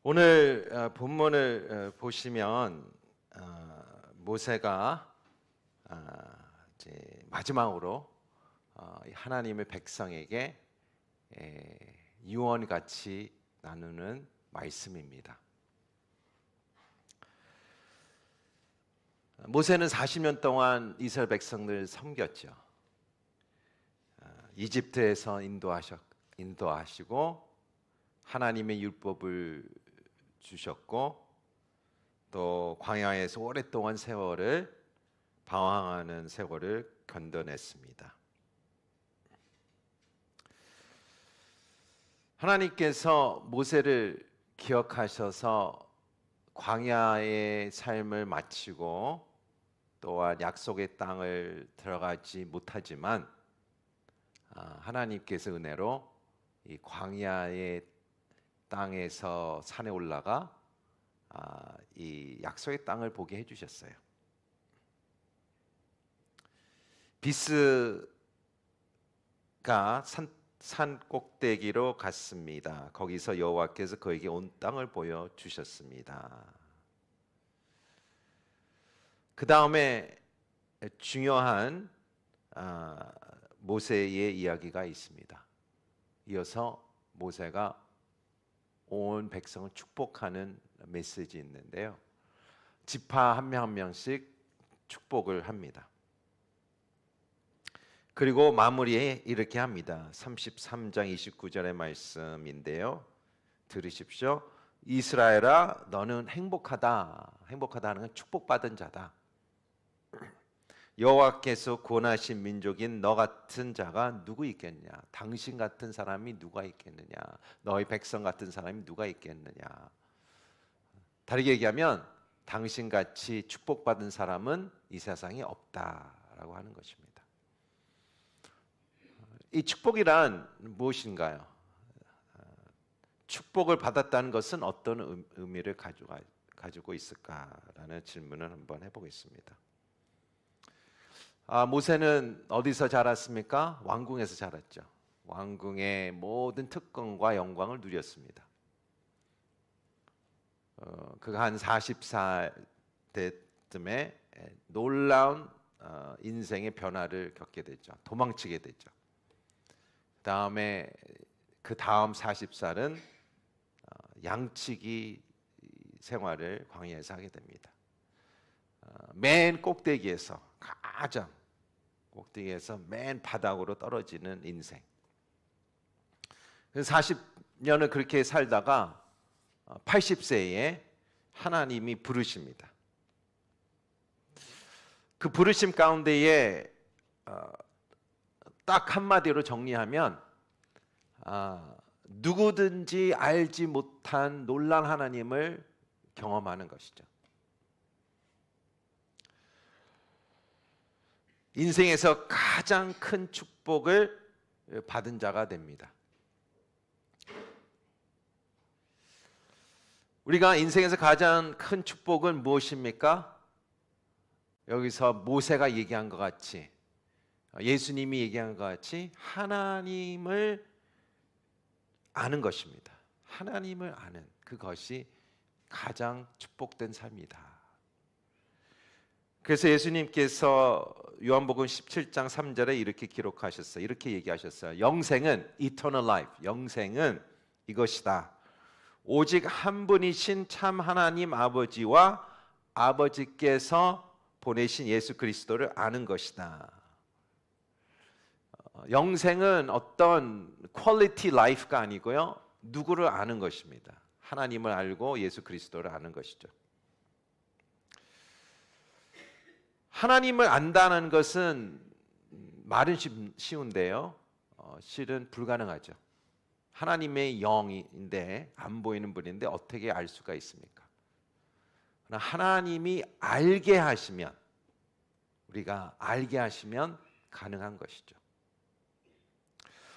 오늘 본문을 보시면 모세가 이제 마지막으로 하나님의 백성에게 유언같이 나누는 말씀입니다. 모세는 40년 동안 이스라엘 백성들을 섬겼죠. 이집트에서 인도하시고 하나님의 율법을 주셨고 또 광야에서 오랫동안 방황하는 세월을 견뎌냈습니다. 하나님께서 모세를 기억하셔서 광야의 삶을 마치고 또한 약속의 땅을 들어가지 못하지만 하나님께서 은혜로 이 광야의 땅에서 산에 올라가 이 약속의 땅을 보게 해주셨어요. 비스가 산 꼭대기로 갔습니다. 거기서 여호와께서 그에게 온 땅을 보여주셨습니다. 그 다음에 중요한 모세의 이야기가 있습니다. 이어서 모세가 온 백성을 축복하는 메시지 있는데요. 지파 한 명 한 명씩 축복을 합니다. 그리고 마무리에 이렇게 합니다. 33장 29절의 말씀인데요. 들으십시오. 이스라엘아 너는 행복하다. 행복하다는 건 축복받은 자다. 여호와께서 구원하신 민족인 너 같은 자가 누구 있겠냐? 당신 같은 사람이 누가 있겠느냐? 너희 백성 같은 사람이 누가 있겠느냐? 다르게 얘기하면 당신같이 축복받은 사람은 이 세상에 없다라고 하는 것입니다. 이 축복이란 무엇인가요? 축복을 받았다는 것은 어떤 의미를 가지고 있을까라는 질문을 한번 해보겠습니다. 모세는 어디서 자랐습니까? 왕궁에서 자랐죠. 왕궁의 모든 특권과 영광을 누렸습니다. 그가 한 40살 때쯤에 놀라운 인생의 변화를 겪게 되죠. 도망치게 되죠. 그 다음 40살은 양치기 생활을 광야에서 하게 됩니다. 맨 꼭대기에서 맨 바닥으로 떨어지는 인생. 40년을 그렇게 살다가 80세에 하나님이 부르십니다. 그 부르심 가운데에 딱 한마디로 정리하면 누구든지 알지 못한 놀란 하나님을 경험하는 것이죠. 인생에서 가장 큰 축복을 받은 자가 됩니다. 우리가 인생에서 가장 큰 축복은 무엇입니까? 여기서 모세가 얘기한 것 같이, 예수님이 얘기한 것 같이 하나님을 아는 것입니다. 하나님을 아는 그것이 가장 축복된 삶이다. 그래서 예수님께서 요한복음 17장 3절에 이렇게 기록하셨어요. 이렇게 얘기하셨어요. 영생은 eternal life. 영생은 이것이다. 오직 한 분이신 참 하나님 아버지와 아버지께서 보내신 예수 그리스도를 아는 것이다. 영생은 어떤 퀄리티 라이프가 아니고요. 누구를 아는 것입니다. 하나님을 알고 예수 그리스도를 아는 것이죠. 하나님을 안다는 것은 말은 쉬운데요. 실은 불가능하죠. 하나님의 영인데 안 보이는 분인데 어떻게 알 수가 있습니까? 하나님이 알게 하시면, 우리가 알게 하시면 가능한 것이죠.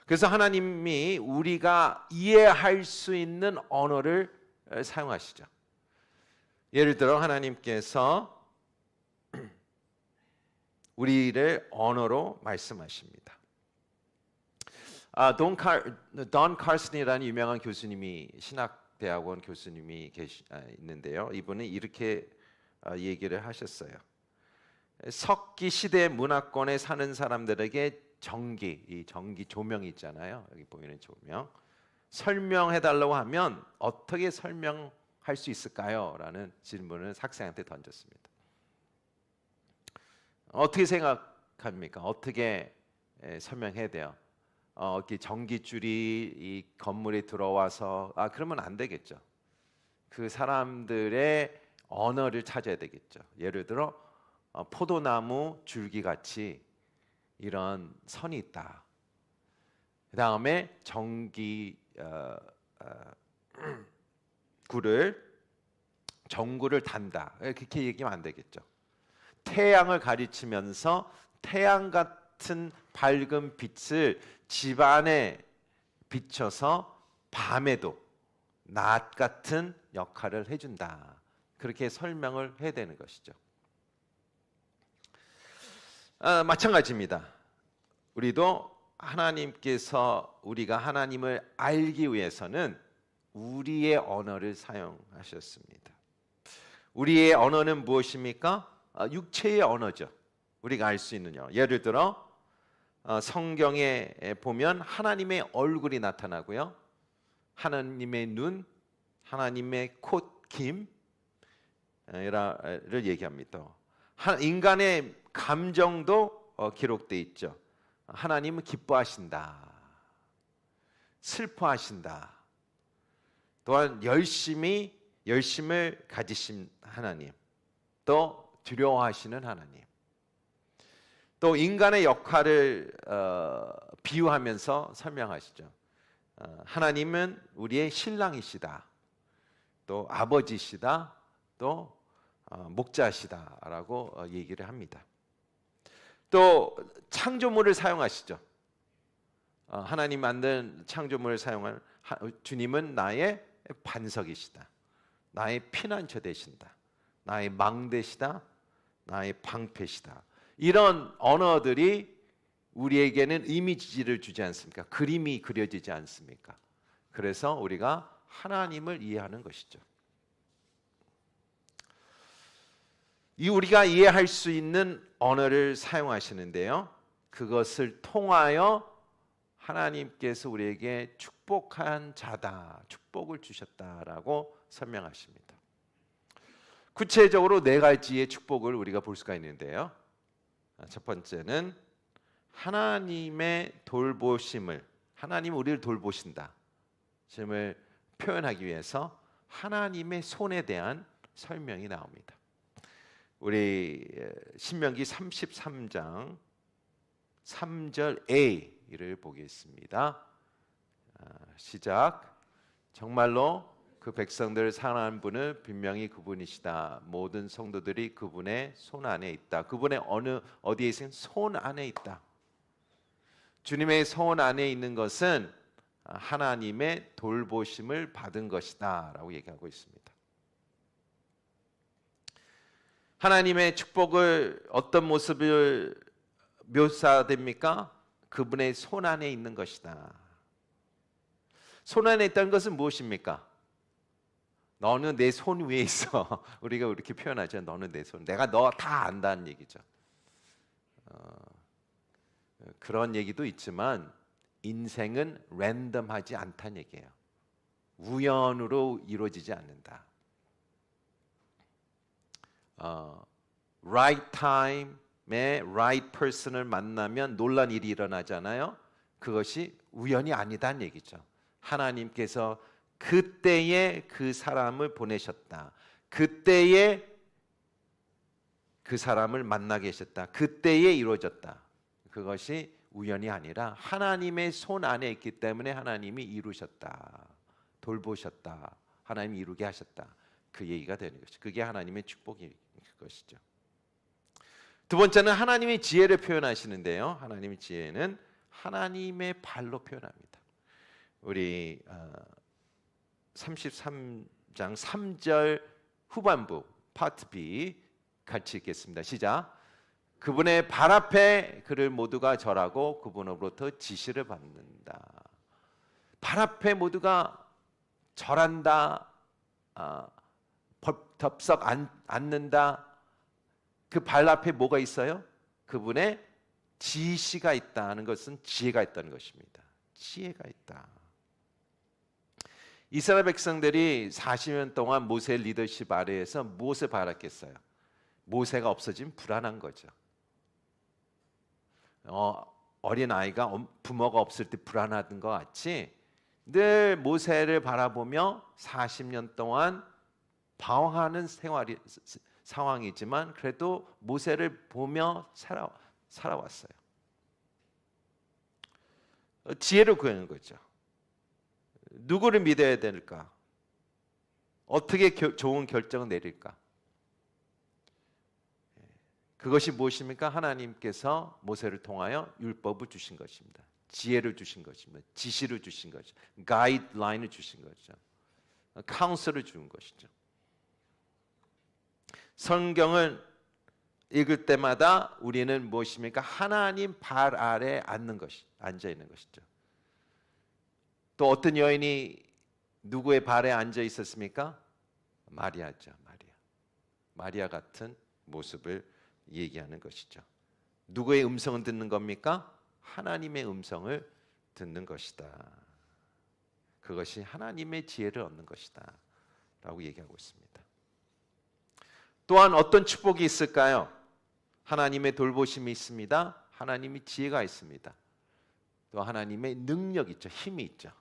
그래서 하나님이 우리가 이해할 수 있는 언어를 사용하시죠. 예를 들어 하나님께서 우리를 언어로 말씀하십니다. 돈 칼슨이라는 유명한 교수님이 신학대학원 교수님이 있는데요. 이분은 이렇게 얘기를 하셨어요. 석기 시대 문화권에 사는 사람들에게 이 전기 조명이 있잖아요. 여기 보이는 조명. 설명해 달라고 하면 어떻게 설명할 수 있을까요? 라는 질문을 학생한테 던졌습니다. 어떻게 생각합니까? 어떻게 설명해야 돼요? 이렇게 전기줄이 이 건물에 들어와서 그러면 안 되겠죠. 그 사람들의 언어를 찾아야 되겠죠. 예를 들어 포도나무 줄기 같이 이런 선이 있다. 그 다음에 전구를 단다. 그렇게 얘기하면 안 되겠죠. 태양을 가리치면서 태양 같은 밝은 빛을 집안에 비춰서 밤에도 낮 같은 역할을 해준다. 그렇게 설명을 해야 되는 것이죠. 마찬가지입니다. 우리도 하나님께서 우리가 하나님을 알기 위해서는 우리의 언어를 사용하셨습니다. 우리의 언어는 무엇입니까? 육체의 언어죠. 우리가 알 수 있는요. 예를 들어 성경에 보면 하나님의 얼굴이 나타나고요. 하나님의 눈, 하나님의 콧김 를 얘기합니다. 인간의 감정도 기록되어 있죠. 하나님은 기뻐하신다, 슬퍼하신다, 또한 열심을 가지신 하나님, 또 두려워하시는 하나님, 또 인간의 역할을 비유하면서 설명하시죠. 하나님은 우리의 신랑이시다, 또 아버지시다, 또 목자시다라고 얘기를 합니다. 또 창조물을 사용하시죠. 하나님 만든 창조물을 사용한 주님은 나의 반석이시다, 나의 피난처 되신다, 나의 망대시다, 나의 방패시다. 이런 언어들이 우리에게는 이미지를 주지 않습니까? 그림이 그려지지 않습니까? 그래서 우리가 하나님을 이해하는 것이죠. 우리가 이해할 수 있는 언어를 사용하시는데요. 그것을 통하여 하나님께서 우리에게 축복한 자다, 축복을 주셨다라고 설명하십니다. 구체적으로 네 가지의 축복을 우리가 볼 수가 있는데요. 첫 번째는 하나님의 돌보심을, 하나님 우리를 돌보신다 심을 표현하기 위해서 하나님의 손에 대한 설명이 나옵니다. 우리 신명기 33장 3절 A를 보겠습니다. 시작. 정말로 그 백성들을 사랑하는 분은 분명히 그분이시다. 모든 성도들이 그분의 손 안에 있다. 그분의 어디에 있으면 손 안에 있다. 주님의 손 안에 있는 것은 하나님의 돌보심을 받은 것이다 라고 얘기하고 있습니다. 하나님의 축복을 어떤 모습을 묘사됩니까? 그분의 손 안에 있는 것이다. 손 안에 있다는 것은 무엇입니까? 너는 내 손 위에 있어. 우리가 이렇게 표현하죠. 너는 내 손. 내가 너 다 안다는 얘기죠. 그런 얘기도 있지만 인생은 랜덤하지 않다는 얘기예요. 우연으로 이루어지지 않는다. right time에 right person을 만나면 놀란 일이 일어나잖아요. 그것이 우연이 아니다는 얘기죠. 하나님께서 그때에 그 사람을 보내셨다. 그때에 그 사람을 만나게 하셨다. 그때에 이루어졌다. 그것이 우연이 아니라 하나님의 손 안에 있기 때문에 하나님이 이루셨다. 돌보셨다. 하나님이 이루게 하셨다. 그 얘기가 되는 것이죠. 그게 하나님의 축복인 것이죠. 두 번째는 하나님의 지혜를 표현하시는데요. 하나님의 지혜는 하나님의 발로 표현합니다. 우리 33장 3절 후반부 파트 B 같이 읽겠습니다. 시작. 그분의 발 앞에 그를 모두가 절하고 그분으로부터 지시를 받는다. 발 앞에 모두가 절한다. 덥석 앉는다. 그 발 앞에 뭐가 있어요? 그분의 지시가 있다는 것은 지혜가 있다는 것입니다. 지혜가 있다. 이스라엘 백성들이 40년 동안 모세의 리더십 아래에서 무엇을 바랐겠어요? 모세가 없어지면 불안한 거죠. 어린 아이가 부모가 없을 때 불안하던 것 같이 늘 모세를 바라보며 40년 동안 방황하는 상황이지만 그래도 모세를 보며 살아왔어요. 지혜를 구하는 거죠. 누구를 믿어야 될까? 어떻게 좋은 결정을 내릴까? 그것이 무엇입니까? 하나님께서 모세를 통하여 율법을 주신 것입니다. 지혜를 주신 것입니다. 지시를 주신 거죠. 가이드라인을 주신 거죠. 카운슬을 준 것이죠. 성경을 읽을 때마다 우리는 무엇입니까? 하나님 발 아래 앉아 있는 것이죠. 또 어떤 여인이 누구의 발에 앉아 있었습니까? 마리아죠. 마리아 같은 모습을 얘기하는 것이죠. 누구의 음성을 듣는 겁니까? 하나님의 음성을 듣는 것이다. 그것이 하나님의 지혜를 얻는 것이다 라고 얘기하고 있습니다. 또한 어떤 축복이 있을까요? 하나님의 돌보심이 있습니다. 하나님의 지혜가 있습니다. 또 하나님의 능력이 있죠. 힘이 있죠.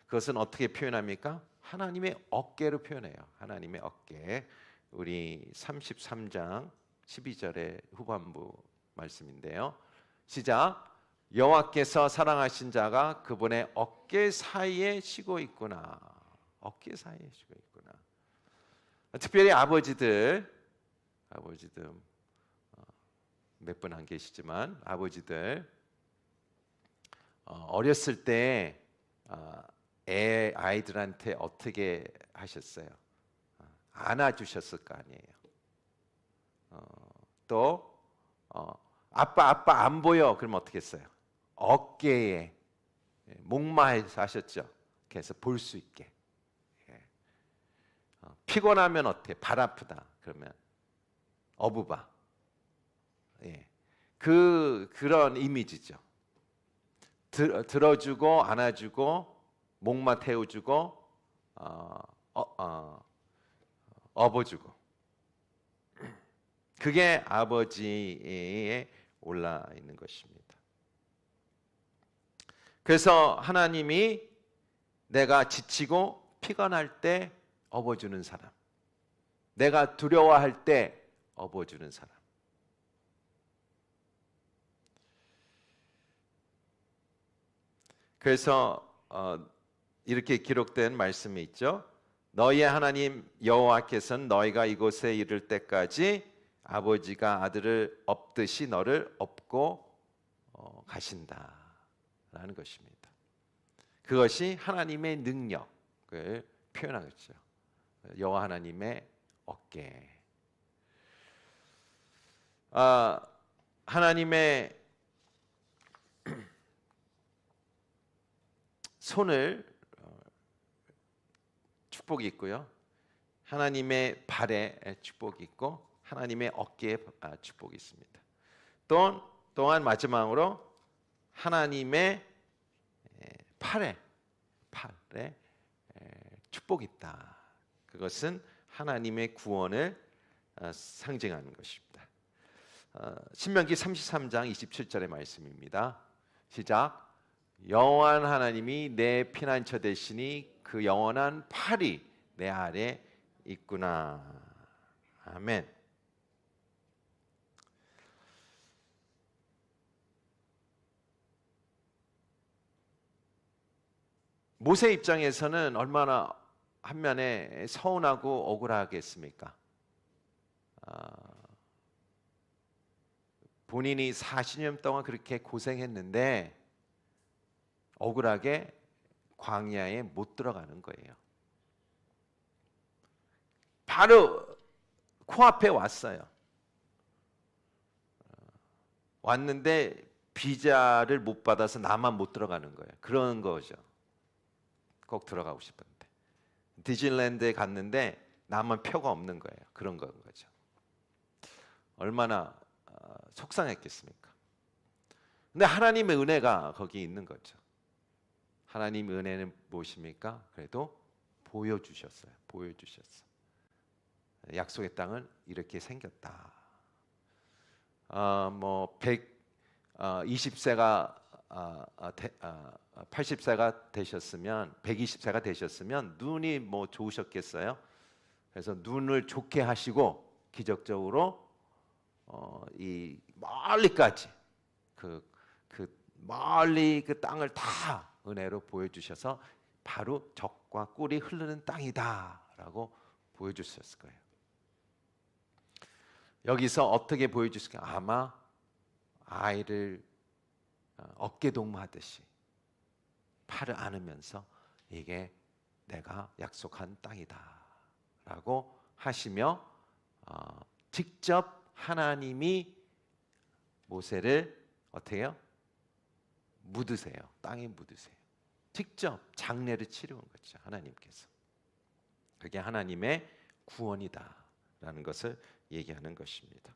그것은 어떻게 표현합니까? 하나님의 어깨로 표현해요. 하나님의 어깨. 우리 33장 12절의 후반부 말씀인데요. 시작. 여호와께서 사랑하신 자가 그분의 어깨 사이에 쉬고 있구나. 어깨 사이에 쉬고 있구나. 특별히 아버지들 몇 분 안 계시지만 아버지들 어렸을 때 아이들한테 어떻게 하셨어요? 안아주셨을 거 아니에요. 또 아빠 안 보여. 그럼 어떻게 했어요? 어깨에 목마해서 하셨죠. 그래서 볼 수 있게. 피곤하면 어때? 발 아프다. 그러면 어부바. 그런 이미지죠. 들어주고 안아주고 목마 태워주고 업어주고. 그게 아버지에 올라 있는 것입니다. 그래서 하나님이 내가 지치고 피곤할 때 업어주는 사람, 내가 두려워할 때 업어주는 사람. 그래서 이렇게 기록된 말씀이 있죠. 너희의 하나님 여호와께서는 너희가 이곳에 이를 때까지 아버지가 아들을 업듯이 너를 업고 가신다라는 것입니다. 그것이 하나님의 능력을 표현하겠죠. 여호와 하나님의 어깨. 하나님의 손을 축복이 있고요. 하나님의 발에 축복이 있고 하나님의 어깨에 축복이 있습니다. 또한 마지막으로 하나님의 팔에 축복이 있다. 그것은 하나님의 구원을 상징하는 것입니다. 신명기 33장 27절의 말씀입니다. 시작. 영원한 하나님이 내 피난처 되시니 그 영원한 팔이 내 아래 있구나. 아멘. 모세 입장에서는 얼마나 한면에 서운하고 억울하겠습니까? 본인이 40년 동안 그렇게 고생했는데 억울하게 광야에 못 들어가는 거예요. 바로 코앞에 왔어요. 왔는데 비자를 못 받아서 나만 못 들어가는 거예요. 그런 거죠. 꼭 들어가고 싶은데 디즈니랜드에 갔는데 나만 표가 없는 거예요. 그런 건 거죠. 얼마나 속상했겠습니까? 근데 하나님의 은혜가 거기 있는 거죠. 하나님의 은혜는 무엇입니까? 그래도 보여주셨어요. 보여주셨어. 약속의 땅은 이렇게 생겼다. 뭐 120세가 80세가 되셨으면 120세가 되셨으면 눈이 뭐 좋으셨겠어요? 그래서 눈을 좋게 하시고 기적적으로 이 멀리까지 그 멀리 그 땅을 다 은혜로 보여주셔서 바로 젖과 꿀이 흐르는 땅이다라고 보여주셨을 거예요. 여기서 어떻게 보여주실까? 아마 아이를 어깨 동무하듯이 팔을 안으면서 이게 내가 약속한 땅이다라고 하시며 직접 하나님이 모세를 어떻게 해요? 묻으세요. 땅에 묻으세요. 직접 장례를 치르는 거죠. 하나님께서. 그게 하나님의 구원이다라는 것을 얘기하는 것입니다.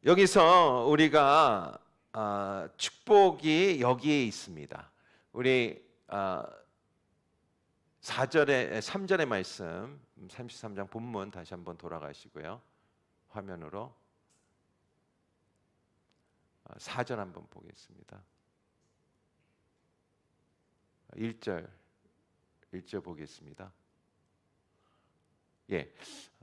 여기서 우리가 축복이 여기에 있습니다. 우리 4절에 3절의 말씀 33장 본문 다시 한번 돌아가시고요. 화면으로 4절 한번 보겠습니다. 1절 보겠습니다. 예,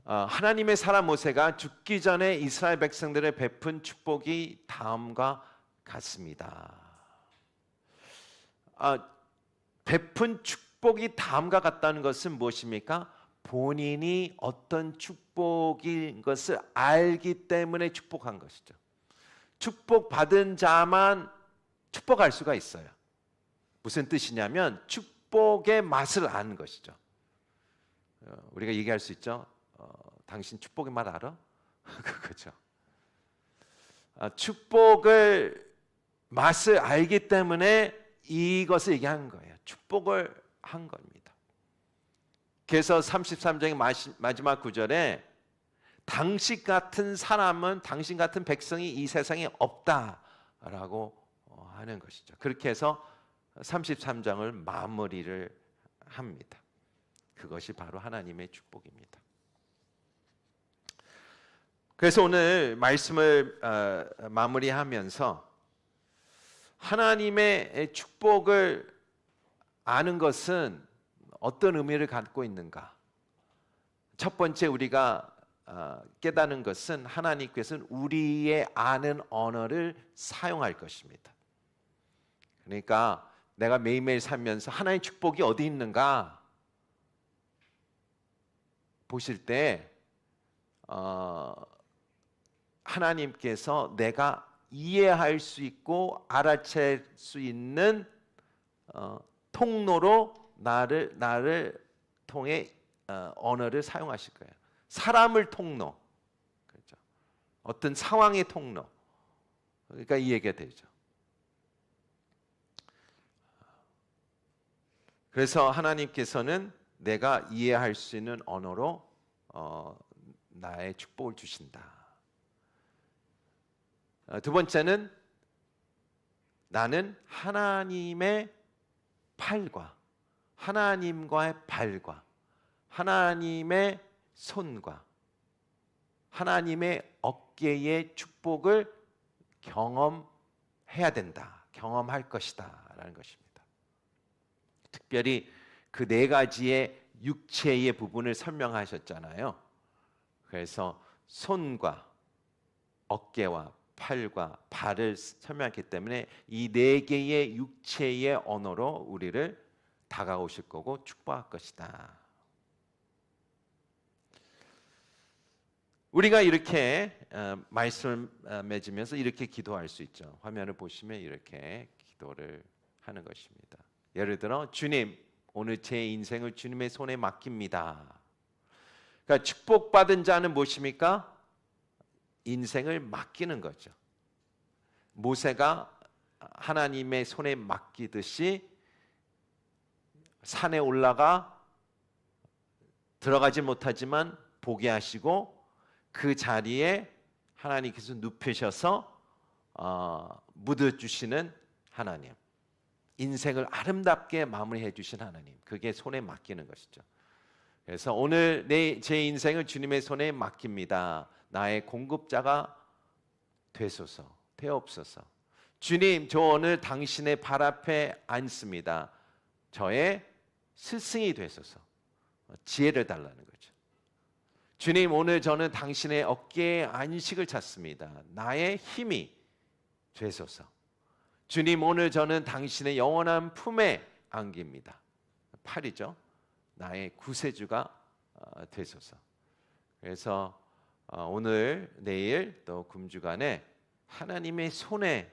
하나님의 사람 모세가 죽기 전에 이스라엘 백성들의 베푼 축복이 다음과 같습니다. 베푼 축복이 다음과 같다는 것은 무엇입니까? 본인이 어떤 축복인 것을 알기 때문에 축복한 것이죠. 축복받은 자만 축복할 수가 있어요. 무슨 뜻이냐면 축복의 맛을 아는 것이죠. 우리가 얘기할 수 있죠. 당신 축복의 맛 알아? 그거죠. 축복을 맛을 알기 때문에 이것을 얘기하는 거예요. 축복을 한 겁니다. 그래서 33장의 마지막 구절에 당신 같은 사람은 당신 같은 백성이 이 세상에 없다라고 하는 것이죠. 그렇게 해서 33장을 마무리를 합니다. 그것이 바로 하나님의 축복입니다. 그래서 오늘 말씀을 마무리하면서 하나님의 축복을 아는 것은 어떤 의미를 갖고 있는가? 첫 번째 우리가 깨닫는 것은 하나님께서는 우리의 아는 언어를 사용할 것입니다. 그러니까 내가 매일매일 살면서 하나님의 축복이 어디 있는가 보실 때 하나님께서 내가 이해할 수 있고 알아챌 수 있는 통로로 나를 통해 언어를 사용하실 거예요. 사람을 통로, 그렇죠? 어떤 상황의 통로, 그러니까 이 얘기가 되죠. 그래서 하나님께서는 내가 이해할 수 있는 언어로 나의 축복을 주신다. 두 번째는 나는 하나님의 팔과 하나님과의 발과 하나님의 손과 하나님의 어깨의 축복을 경험해야 된다. 경험할 것이다 라는 것입니다. 특별히 그 네 가지의 육체의 부분을 설명하셨잖아요. 그래서 손과 어깨와 팔과 발을 설명했기 때문에 이 네 개의 육체의 언어로 우리를 다가오실 거고 축복할 것이다. 우리가 이렇게 말씀을 맺으면서 이렇게 기도할 수 있죠. 화면을 보시면 이렇게 기도를 하는 것입니다. 예를 들어 주님, 오늘 제 인생을 주님의 손에 맡깁니다. 그러니까 축복받은 자는 무엇입니까? 인생을 맡기는 거죠. 모세가 하나님의 손에 맡기듯이 산에 올라가 들어가지 못하지만 보게 하시고 그 자리에 하나님께서 눕히셔서 묻어주시는 하나님, 인생을 아름답게 마무리해 주신 하나님, 그게 손에 맡기는 것이죠. 그래서 오늘 제 인생을 주님의 손에 맡깁니다. 나의 공급자가 되옵소서. 주님, 저 오늘 당신의 발 앞에 앉습니다. 저의 스승이 되소서. 지혜를 달라는 거죠. 주님, 오늘 저는 당신의 어깨에 안식을 찾습니다. 나의 힘이 되소서. 주님, 오늘 저는 당신의 영원한 품에 안깁니다. 8이죠. 나의 구세주가 되소서. 그래서 오늘 내일 또 금주간에 하나님의 손에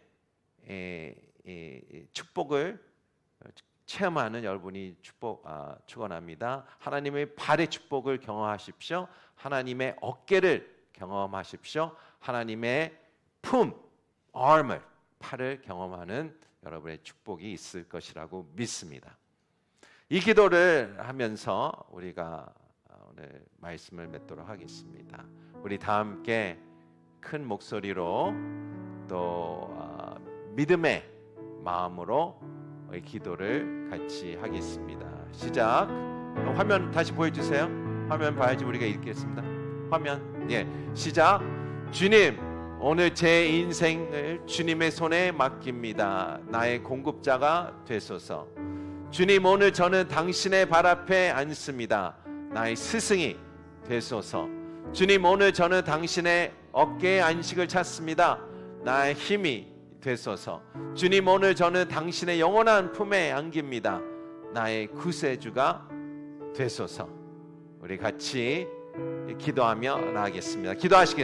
축복을 체험하는 여러분이 축원합니다. 하나님의 발의 축복을 경험하십시오. 하나님의 어깨를 경험하십시오. 하나님의 품, armor, 팔을 경험하는 여러분의 축복이 있을 것이라고 믿습니다. 이 기도를 하면서 우리가 오늘 말씀을 맺도록 하겠습니다. 우리 다 함께 큰 목소리로 또 믿음의 마음으로 이 기도를 같이 하겠습니다. 시작. 화면 다시 보여주세요. 화면 봐야지 우리가 읽겠습니다. 화면. 시작. 주님, 오늘 제 인생을 주님의 손에 맡깁니다. 나의 공급자가 되소서. 주님, 오늘 저는 당신의 발 앞에 앉습니다. 나의 스승이 되소서. 주님, 오늘 저는 당신의 어깨에 안식을 찾습니다. 나의 힘이 되소서. 주님, 오늘 저는 당신의 영원한 품에 안깁니다. 나의 구세주가 되소서. 우리 같이 기도하며 나아가겠습니다. 기도하시겠습니다.